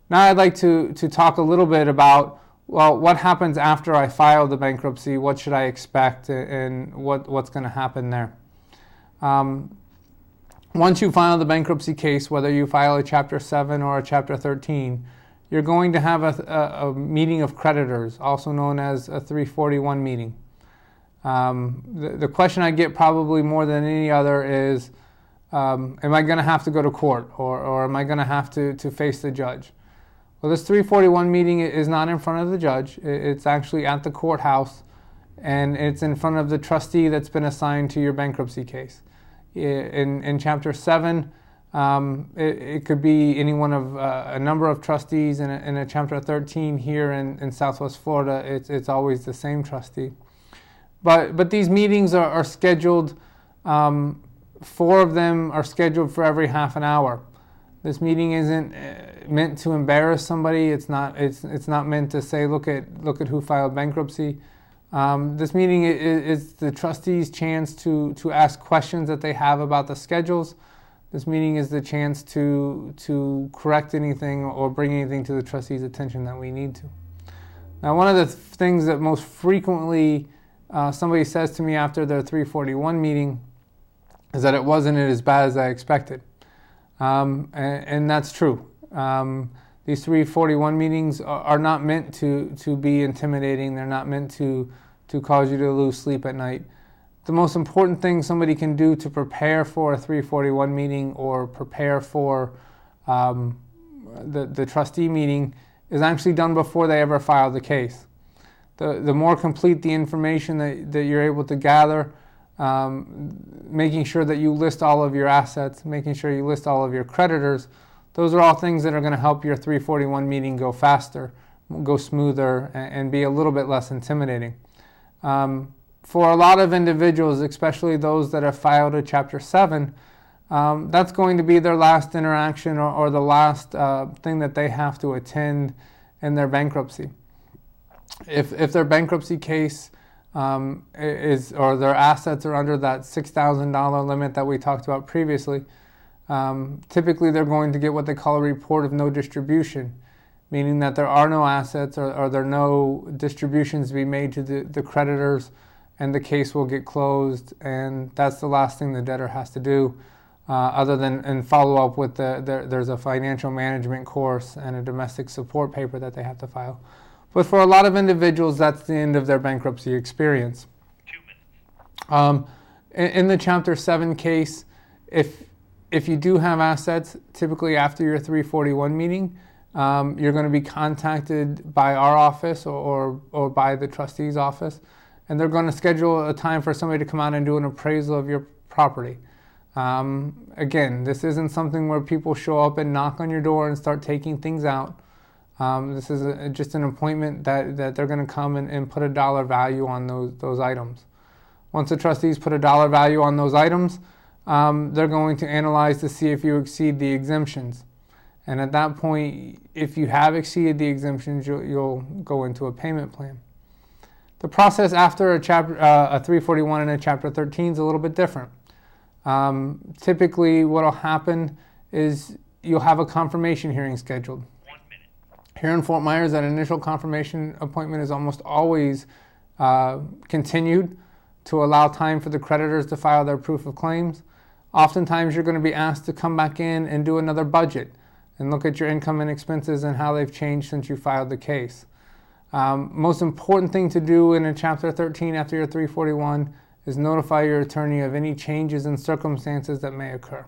Now I'd like to talk a little bit about, well, what happens after I file the bankruptcy, what should I expect, and what's going to happen there. Once you file the bankruptcy case, whether you file a Chapter 7 or a Chapter 13, you're going to have a meeting of creditors, also known as a 341 meeting. The question I get probably more than any other is, am I going to have to go to court, or am I going to have to face the judge? Well, this 341 meeting is not in front of the judge. It's actually at the courthouse, and it's in front of the trustee that's been assigned to your bankruptcy case. In Chapter 7, it could be any one of a number of trustees. In a Chapter 13 here in Southwest Florida, it's always the same trustee. But these meetings are scheduled, 4 of them are scheduled for every half an hour. This meeting isn't meant to embarrass somebody. It's not meant to say, look at who filed bankruptcy. This meeting is the trustees' chance to ask questions that they have about the schedules. This meeting is the chance to correct anything or bring anything to the trustees' attention that we need to. Now, one of the things that most frequently somebody says to me after their 341 meeting is that it wasn't as bad as I expected. And that's true. These 341 meetings are not meant to be intimidating. They're not meant to cause you to lose sleep at night. The most important thing somebody can do to prepare for a 341 meeting or prepare for the trustee meeting is actually done before they ever file the case. The more complete the information that you're able to gather, making sure that you list all of your assets, making sure you list all of your creditors, those are all things that are going to help your 341 meeting go faster, go smoother, and be a little bit less intimidating. For a lot of individuals, especially those that have filed a Chapter 7, that's going to be their last interaction or the last thing that they have to attend in their bankruptcy. If their bankruptcy case or their assets are under that $6,000 limit that we talked about previously, typically they're going to get what they call a report of no distribution, meaning that there are no assets or there are no distributions to be made to the creditors, and the case will get closed, and that's the last thing the debtor has to do, other than follow up with there's a financial management course and a domestic support paper that they have to file. But for a lot of individuals, that's the end of their bankruptcy experience. 2 minutes. In the Chapter 7 case, if you do have assets, typically after your 341 meeting, you're going to be contacted by our office or by the trustee's office, and they're going to schedule a time for somebody to come out and do an appraisal of your property. Again, this isn't something where people show up and knock on your door and start taking things out. This is just an appointment that they're going to come and put a dollar value on those items. Once the trustees put a dollar value on those items, they're going to analyze to see if you exceed the exemptions. And at that point, if you have exceeded the exemptions, you'll go into a payment plan. The process after a 341 and a Chapter 13 is a little bit different. Typically, what will happen is you'll have a confirmation hearing scheduled. 1 minute. Here in Fort Myers, that initial confirmation appointment is almost always continued to allow time for the creditors to file their proof of claims. Oftentimes, you're going to be asked to come back in and do another budget and look at your income and expenses and how they've changed since you filed the case. Most important thing to do in a Chapter 13 after your 341 is notify your attorney of any changes in circumstances that may occur.